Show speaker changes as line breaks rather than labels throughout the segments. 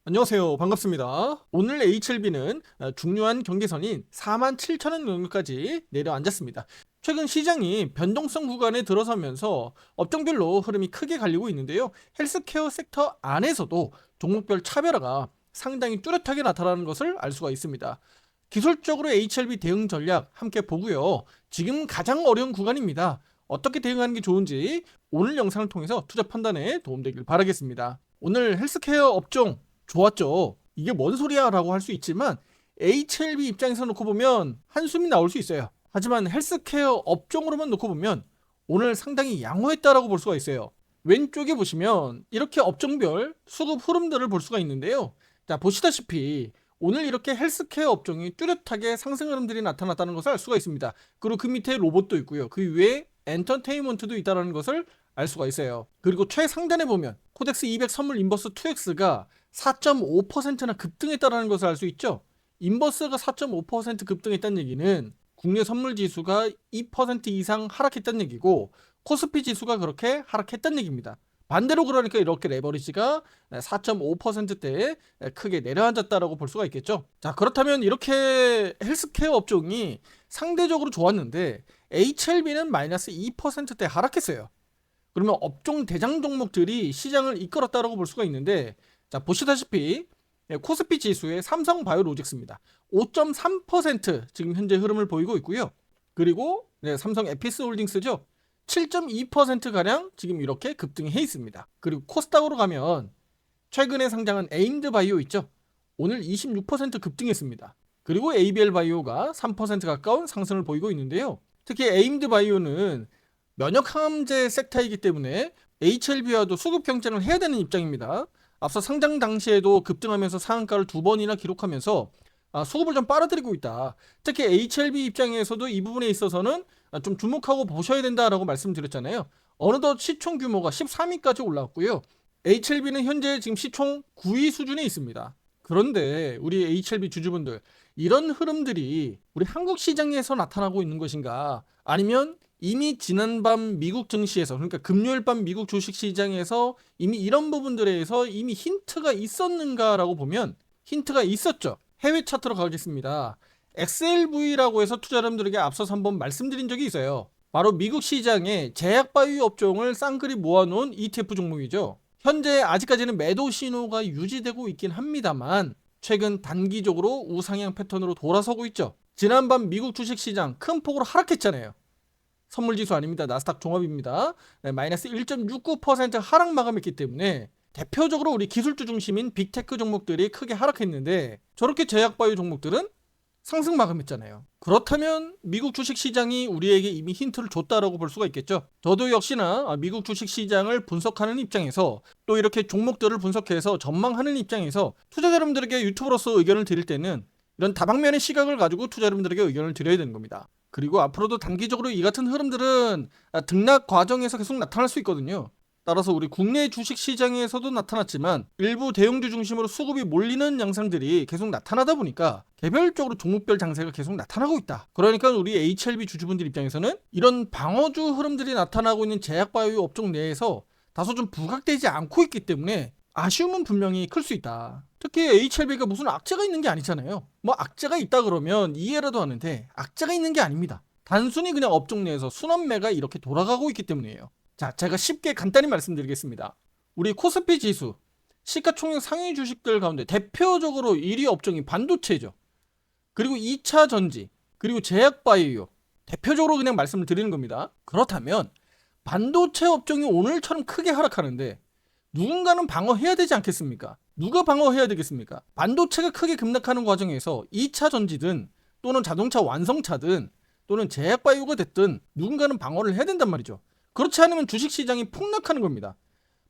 안녕하세요. 반갑습니다. 오늘 HLB는 중요한 경계선인 47,000원 영역까지 내려앉았습니다. 최근 시장이 변동성 구간에 들어서면서 업종별로 흐름이 크게 갈리고 있는데요. 헬스케어 섹터 안에서도 종목별 차별화가 상당히 뚜렷하게 나타나는 것을 알 수가 있습니다. 기술적으로 HLB 대응 전략 함께 보고요. 지금 가장 어려운 구간입니다. 어떻게 대응하는 게 좋은지 오늘 영상을 통해서 투자 판단에 도움되길 바라겠습니다. 오늘 헬스케어 업종 좋았죠. 이게 뭔 소리야 라고 할 수 있지만 HLB 입장에서 놓고 보면 한숨이 나올 수 있어요. 하지만 헬스케어 업종으로만 놓고 보면 오늘 상당히 양호했다라고 볼 수가 있어요. 왼쪽에 보시면 이렇게 업종별 수급 흐름들을 볼 수가 있는데요. 자, 보시다시피 오늘 이렇게 헬스케어 업종이 뚜렷하게 상승 흐름들이 나타났다는 것을 알 수가 있습니다. 그리고 그 밑에 로봇도 있고요. 그 위에 엔터테인먼트도 있다는 것을 알 수가 있어요. 그리고 최상단에 보면 코덱스 200 선물 인버스 2X가 4.5%나 급등했다는 것을 알 수 있죠. 인버스가 4.5% 급등했다는 얘기는 국내 선물 지수가 2% 이상 하락했다는 얘기고 코스피 지수가 그렇게 하락했다는 얘기입니다. 반대로 그러니까 이렇게 레버리지가 4.5%대에 크게 내려앉았다라고 볼 수가 있겠죠. 자, 그렇다면 이렇게 헬스케어 업종이 상대적으로 좋았는데 HLB는 마이너스 2%대 하락했어요. 그러면 업종 대장 종목들이 시장을 이끌었다라고 볼 수가 있는데, 자, 보시다시피 코스피 지수의 삼성바이오로직스입니다. 5.3% 지금 현재 흐름을 보이고 있고요. 그리고 삼성 에피스홀딩스죠. 7.2%가량 지금 이렇게 급등해 있습니다. 그리고 코스닥으로 가면 최근에 상장한 에임드바이오 있죠. 오늘 26% 급등했습니다. 그리고 ABL바이오가 3% 가까운 상승을 보이고 있는데요. 특히 에임드바이오는 면역항암제 섹터이기 때문에 HLB와도 수급 경쟁을 해야 되는 입장입니다. 앞서 상장 당시에도 급등하면서 상한가를 2번이나 기록하면서 수급을 좀 빨아들이고 있다. 특히 HLB 입장에서도 이 부분에 있어서는 좀 주목하고 보셔야 된다라고 말씀드렸잖아요. 어느덧 시총 규모가 13위까지 올라왔고요. HLB는 현재 지금 시총 9위 수준에 있습니다. 그런데 우리 HLB 주주분들, 이런 흐름들이 우리 한국 시장에서 나타나고 있는 것인가? 아니면 이미 지난밤 미국 증시에서, 그러니까 금요일 밤 미국 주식시장에서 이미 이런 부분들에 대해서 이미 힌트가 있었는가라고 보면 힌트가 있었죠. 해외 차트로 가겠습니다. XLV라고 해서 투자자분들에게 앞서서 한번 말씀드린 적이 있어요. 바로 미국 시장에 제약바이오 업종을 쌍그리 모아놓은 ETF 종목이죠. 현재 아직까지는 매도 신호가 유지되고 있긴 합니다만 최근 단기적으로 우상향 패턴으로 돌아서고 있죠. 지난밤 미국 주식시장 큰 폭으로 하락했잖아요. 선물지수 아닙니다. 나스닥 종합입니다. 마이너스 1.69% 하락 마감했기 때문에 대표적으로 우리 기술주 중심인 빅테크 종목들이 크게 하락했는데 저렇게 제약바이오 종목들은 상승 마감했잖아요. 그렇다면 미국 주식시장이 우리에게 이미 힌트를 줬다라고 볼 수가 있겠죠. 저도 역시나 미국 주식시장을 분석하는 입장에서 또 이렇게 종목들을 분석해서 전망하는 입장에서 투자자 여러분들에게 유튜브로서 의견을 드릴 때는 이런 다방면의 시각을 가지고 투자자 여러분들에게 의견을 드려야 되는 겁니다. 그리고 앞으로도 단기적으로 이 같은 흐름들은 등락 과정에서 계속 나타날 수 있거든요. 따라서 우리 국내 주식시장에서도 나타났지만 일부 대형주 중심으로 수급이 몰리는 양상들이 계속 나타나다 보니까 개별적으로 종목별 장세가 계속 나타나고 있다. 그러니까 우리 HLB 주주분들 입장에서는 이런 방어주 흐름들이 나타나고 있는 제약바이오 업종 내에서 다소 좀 부각되지 않고 있기 때문에 아쉬움은 분명히 클 수 있다. 특히 HLB가 무슨 악재가 있는 게 아니잖아요. 뭐 악재가 있다 그러면 이해라도 하는데 악재가 있는 게 아닙니다. 단순히 그냥 업종 내에서 순환매가 이렇게 돌아가고 있기 때문이에요. 자, 제가 쉽게 간단히 말씀드리겠습니다. 우리 코스피 지수 시가총액 상위 주식들 가운데 대표적으로 1위 업종이 반도체죠. 그리고 2차 전지, 그리고 제약바이오, 대표적으로 그냥 말씀을 드리는 겁니다. 그렇다면 반도체 업종이 오늘처럼 크게 하락하는데 누군가는 방어해야 되지 않겠습니까? 누가 방어해야 되겠습니까? 반도체가 크게 급락하는 과정에서 2차 전지든 또는 자동차 완성차든 또는 제약바이오가 됐든 누군가는 방어를 해야 된단 말이죠. 그렇지 않으면 주식시장이 폭락하는 겁니다.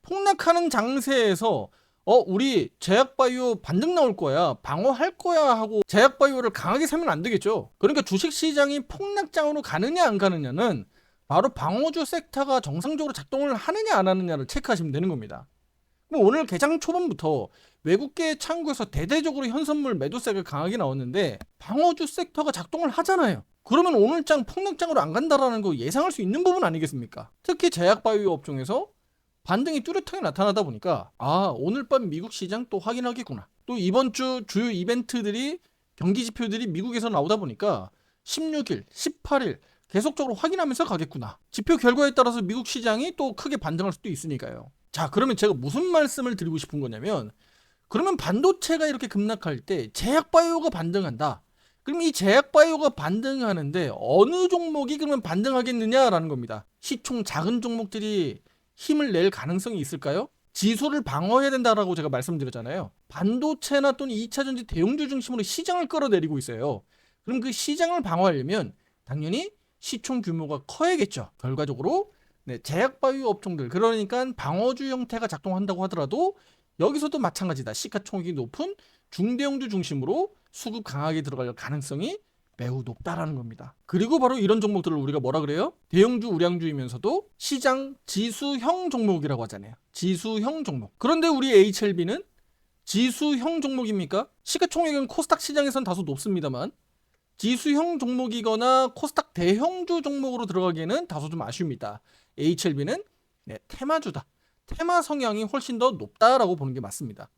폭락하는 장세에서 우리 제약바이오 반등 나올 거야, 방어할 거야 하고 제약바이오를 강하게 사면 안 되겠죠. 그러니까 주식시장이 폭락장으로 가느냐 안 가느냐는 바로 방어주 섹터가 정상적으로 작동을 하느냐 안 하느냐를 체크하시면 되는 겁니다. 그럼 오늘 개장 초반부터 외국계 창구에서 대대적으로 현선물 매도세가 강하게 나왔는데 방어주 섹터가 작동을 하잖아요. 그러면 오늘장 폭락장으로 안 간다라는 거 예상할 수 있는 부분 아니겠습니까? 특히 제약바이오 업종에서 반등이 뚜렷하게 나타나다 보니까 오늘 밤 미국 시장 또 확인하겠구나. 또 이번 주 주요 이벤트들이 경기 지표들이 미국에서 나오다 보니까 16일, 18일 계속적으로 확인하면서 가겠구나. 지표 결과에 따라서 미국 시장이 또 크게 반등할 수도 있으니까요. 자, 그러면 제가 무슨 말씀을 드리고 싶은 거냐면, 그러면 반도체가 이렇게 급락할 때 제약바이오가 반등한다. 그럼 이 제약바이오가 반등하는데 어느 종목이 그러면 반등하겠느냐라는 겁니다. 시총 작은 종목들이 힘을 낼 가능성이 있을까요? 지수를 방어해야 된다라고 제가 말씀드렸잖아요. 반도체나 또는 2차전지 대형주 중심으로 시장을 끌어내리고 있어요. 그럼 그 시장을 방어하려면 당연히 시총 규모가 커야겠죠. 결과적으로 제약바이오 업종들, 그러니까 방어주 형태가 작동한다고 하더라도 여기서도 마찬가지다. 시가총액이 높은 중대형주 중심으로 수급 강하게 들어갈 가능성이 매우 높다라는 겁니다. 그리고 바로 이런 종목들을 우리가 뭐라 그래요? 대형주 우량주이면서도 시장 지수형 종목이라고 하잖아요. 지수형 종목. 그런데 우리 HLB는 지수형 종목입니까? 시가총액은 코스닥 시장에선 다소 높습니다만 지수형 종목이거나 코스닥 대형주 종목으로 들어가기에는 다소 좀 아쉬웁니다. HLB는 테마주다. 테마 성향이 훨씬 더 높다라고 보는 게 맞습니다.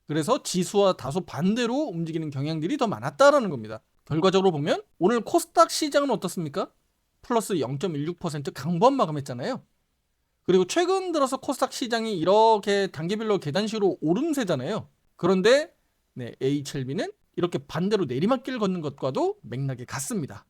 그래서 지수와 다소 반대로 움직이는 경향들이 더 많았다라는 겁니다. 결과적으로 보면 오늘 코스닥 시장은 어떻습니까? 플러스 0.16% 강보합 마감했잖아요. 그리고 최근 들어서 코스닥 시장이 이렇게 단계별로 계단식으로 오름세잖아요. 그런데 HLB는 이렇게 반대로 내리막길 걷는 것과도 맥락이 같습니다.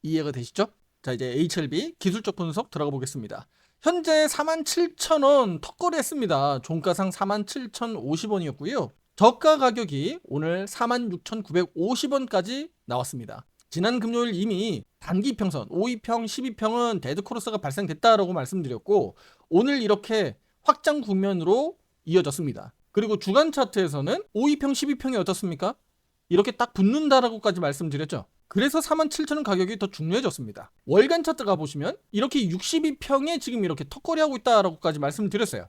이해가 되시죠? 자, 이제 HLB 기술적 분석 들어가 보겠습니다. 현재 47,000원 턱걸이 했습니다. 종가상 47,050원이었고요. 저가 가격이 오늘 46,950원까지 나왔습니다. 지난 금요일 이미 단기 평선 5위평, 12평은 데드크로스가 발생됐다라고 말씀드렸고 오늘 이렇게 확장 국면으로 이어졌습니다. 그리고 주간 차트에서는 5위평, 12평이 어떻습니까? 이렇게 딱 붙는다라고까지 말씀드렸죠. 그래서 47,000원 가격이 더 중요해졌습니다. 월간 차트 가보시면 이렇게 62평에 지금 이렇게 턱걸이하고 있다라고까지 말씀드렸어요.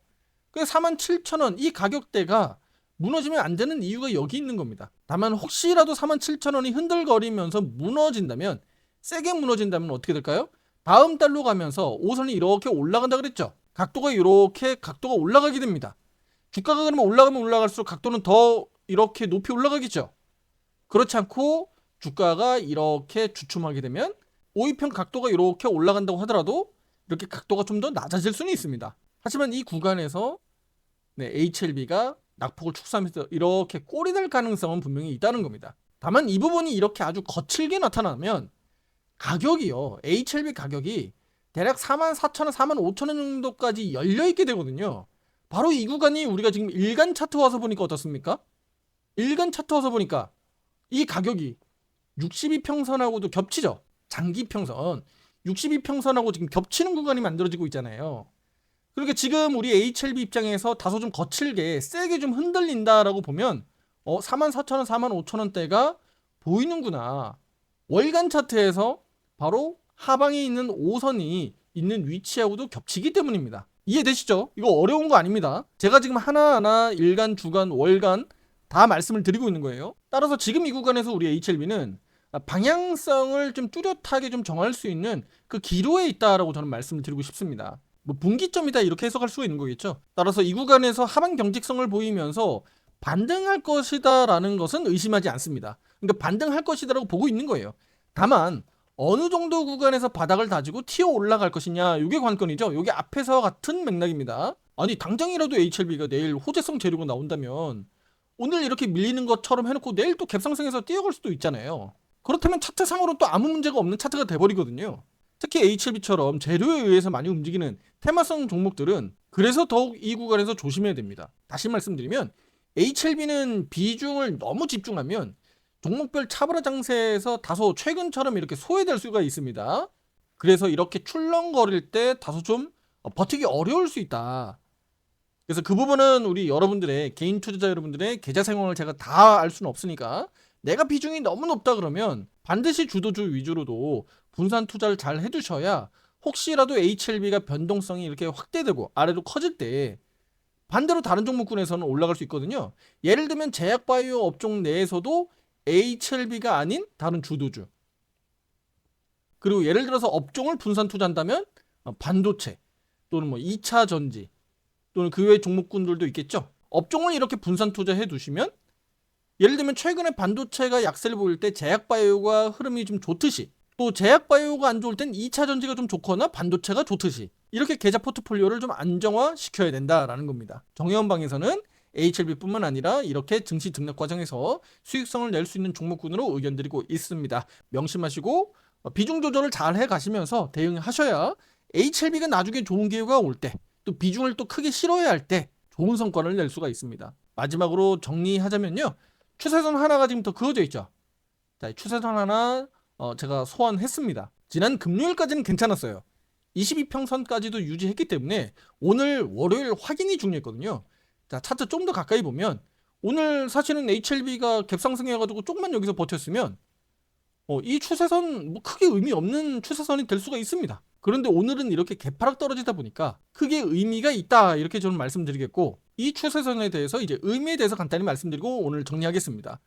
그래서 47,000원 이 가격대가 무너지면 안 되는 이유가 여기 있는 겁니다. 다만 혹시라도 47,000원이 흔들거리면서 무너진다면, 세게 무너진다면 어떻게 될까요? 다음 달로 가면서 5선이 이렇게 올라간다 그랬죠. 각도가 이렇게 각도가 올라가게 됩니다. 주가가 그러면 올라가면 올라갈수록 각도는 더 이렇게 높이 올라가겠죠. 그렇지 않고 주가가 이렇게 주춤하게 되면 5위평 각도가 이렇게 올라간다고 하더라도 이렇게 각도가 좀 더 낮아질 수는 있습니다. 하지만 이 구간에서 HLB가 낙폭을 축소하면서 이렇게 꼴이 될 가능성은 분명히 있다는 겁니다. 다만 이 부분이 이렇게 아주 거칠게 나타나면 가격이요, HLB 가격이 대략 44,000원, 45,000원 정도까지 열려있게 되거든요. 바로 이 구간이 우리가 지금 일간 차트 와서 보니까 어떻습니까? 일간 차트 와서 보니까 이 가격이 62평선하고도 겹치죠. 장기평선 62평선하고 지금 겹치는 구간이 만들어지고 있잖아요. 그러니까 지금 우리 HLB 입장에서 다소 좀 거칠게 세게 좀 흔들린다라고 보면 44,000원, 45,000원대가 보이는구나. 월간 차트에서 바로 하방에 있는 5선이 있는 위치하고도 겹치기 때문입니다. 이해되시죠? 이거 어려운 거 아닙니다. 제가 지금 하나하나 일간, 주간, 월간 다 말씀을 드리고 있는 거예요. 따라서 지금 이 구간에서 우리 HLB는 방향성을 좀 뚜렷하게 좀 정할 수 있는 그 기로에 있다라고 저는 말씀을 드리고 싶습니다. 뭐 분기점이다 이렇게 해석할 수가 있는 거겠죠. 따라서 이 구간에서 하방 경직성을 보이면서 반등할 것이다 라는 것은 의심하지 않습니다. 그러니까 반등할 것이다라고 보고 있는 거예요. 다만 어느 정도 구간에서 바닥을 다지고 튀어 올라갈 것이냐, 이게 관건이죠. 이게 앞에서와 같은 맥락입니다. 아니 당장이라도 HLB가 내일 호재성 재료가 나온다면 오늘 이렇게 밀리는 것처럼 해놓고 내일 또 갭상승해서 뛰어갈 수도 있잖아요. 그렇다면 차트상으로 또 아무 문제가 없는 차트가 돼버리거든요. 특히 HLB처럼 재료에 의해서 많이 움직이는 테마성 종목들은 그래서 더욱 이 구간에서 조심해야 됩니다. 다시 말씀드리면 HLB는 비중을 너무 집중하면 종목별 차별화 장세에서 다소 최근처럼 이렇게 소외될 수가 있습니다. 그래서 이렇게 출렁거릴 때 다소 좀 버티기 어려울 수 있다. 그래서 그 부분은 우리 여러분들의 개인 투자자 여러분들의 계좌 상황을 제가 다 알 수는 없으니까 내가 비중이 너무 높다 그러면 반드시 주도주 위주로도 분산 투자를 잘 해두셔야 혹시라도 HLB가 변동성이 이렇게 확대되고 아래로 커질 때 반대로 다른 종목군에서는 올라갈 수 있거든요. 예를 들면 제약바이오 업종 내에서도 HLB가 아닌 다른 주도주, 그리고 예를 들어서 업종을 분산 투자한다면 반도체 또는 2차 전지, 또는 그 외 종목군들도 있겠죠. 업종을 이렇게 분산 투자해 두시면 예를 들면 최근에 반도체가 약세를 보일 때 제약바이오가 흐름이 좀 좋듯이, 또 제약바이오가 안 좋을 땐 2차 전지가 좀 좋거나 반도체가 좋듯이 이렇게 계좌 포트폴리오를 좀 안정화시켜야 된다라는 겁니다. 정혜원방에서는 HLB뿐만 아니라 이렇게 증시 등락 과정에서 수익성을 낼 수 있는 종목군으로 의견 드리고 있습니다. 명심하시고 비중 조절을 잘 해가시면서 대응하셔야 HLB가 나중에 좋은 기회가 올 때, 또 비중을 또 크게 실어야 할 때 좋은 성과를 낼 수가 있습니다. 마지막으로 정리하자면요, 추세선 하나가 지금 더 그어져 있죠. 자, 추세선 하나 제가 소환했습니다. 지난 금요일까지는 괜찮았어요. 22평선까지도 유지했기 때문에 오늘 월요일 확인이 중요했거든요. 자, 차트 좀 더 가까이 보면 오늘 사실은 HLB가 갭상승해가지고 조금만 여기서 버텼으면 이 추세선 뭐 크게 의미 없는 추세선이 될 수가 있습니다. 그런데 오늘은 이렇게 개파락 떨어지다 보니까 크게 의미가 있다, 이렇게 저는 말씀드리겠고, 이 추세선에 대해서 이제 의미에 대해서 간단히 말씀드리고 오늘 정리하겠습니다.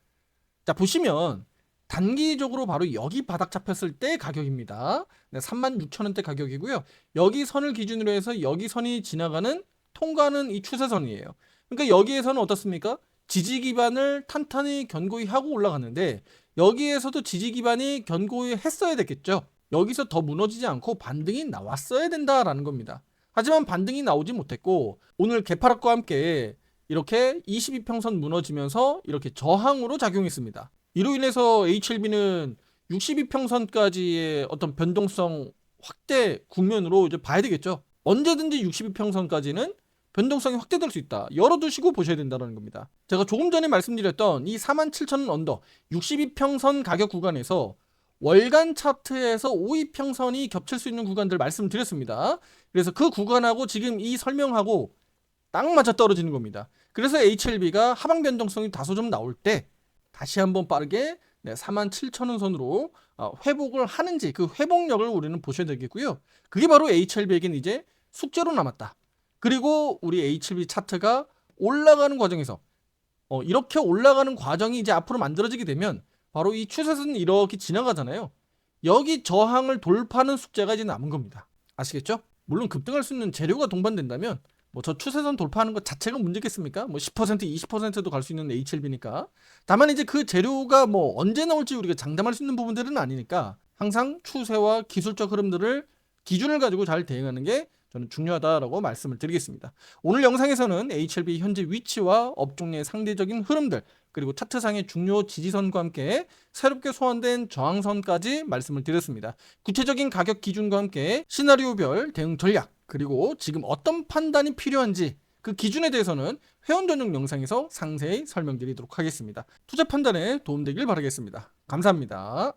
자, 보시면 단기적으로 바로 여기 바닥 잡혔을 때 가격입니다. 네, 36,000원대 가격이고요. 여기 선을 기준으로 해서 여기 선이 지나가는 통과하는 이 추세선이에요. 그러니까 여기에서는 어떻습니까? 지지 기반을 탄탄히 견고히 하고 올라갔는데 여기에서도 지지 기반이 견고히 했어야 됐겠죠. 여기서 더 무너지지 않고 반등이 나왔어야 된다라는 겁니다. 하지만 반등이 나오지 못했고 오늘 개파락과 함께 이렇게 22평선 무너지면서 이렇게 저항으로 작용했습니다. 이로 인해서 HLB는 62평선까지의 어떤 변동성 확대 국면으로 이제 봐야 되겠죠. 언제든지 62평선까지는 변동성이 확대될 수 있다. 열어두시고 보셔야 된다는 겁니다. 제가 조금 전에 말씀드렸던 이 47,000원 언더 62평선 가격 구간에서 월간 차트에서 52평선이 겹칠 수 있는 구간들 말씀드렸습니다. 그래서 그 구간하고 지금 이 설명하고 딱 맞아 떨어지는 겁니다. 그래서 HLB가 하방 변동성이 다소 좀 나올 때 다시 한번 빠르게 47,000원 선으로 회복을 하는지 그 회복력을 우리는 보셔야 되겠고요. 그게 바로 HLB에겐 이제 숙제로 남았다. 그리고 우리 HLB 차트가 올라가는 과정에서 이렇게 올라가는 과정이 이제 앞으로 만들어지게 되면 바로 이 추세선이 이렇게 지나가잖아요. 여기 저항을 돌파하는 숙제가 이제 남은 겁니다. 아시겠죠? 물론 급등할 수 있는 재료가 동반된다면 뭐 저 추세선 돌파하는 것 자체가 문제겠습니까? 뭐 10%, 20%도 갈 수 있는 HLB니까. 다만 이제 그 재료가 뭐 언제 나올지 우리가 장담할 수 있는 부분들은 아니니까 항상 추세와 기술적 흐름들을 기준을 가지고 잘 대응하는 게 저는 중요하다라고 말씀을 드리겠습니다. 오늘 영상에서는 HLB 현재 위치와 업종 내 상대적인 흐름들, 그리고 차트상의 중요 지지선과 함께 새롭게 소환된 저항선까지 말씀을 드렸습니다. 구체적인 가격 기준과 함께 시나리오별 대응 전략, 그리고 지금 어떤 판단이 필요한지 그 기준에 대해서는 회원 전용 영상에서 상세히 설명드리도록 하겠습니다. 투자 판단에 도움되길 바라겠습니다. 감사합니다.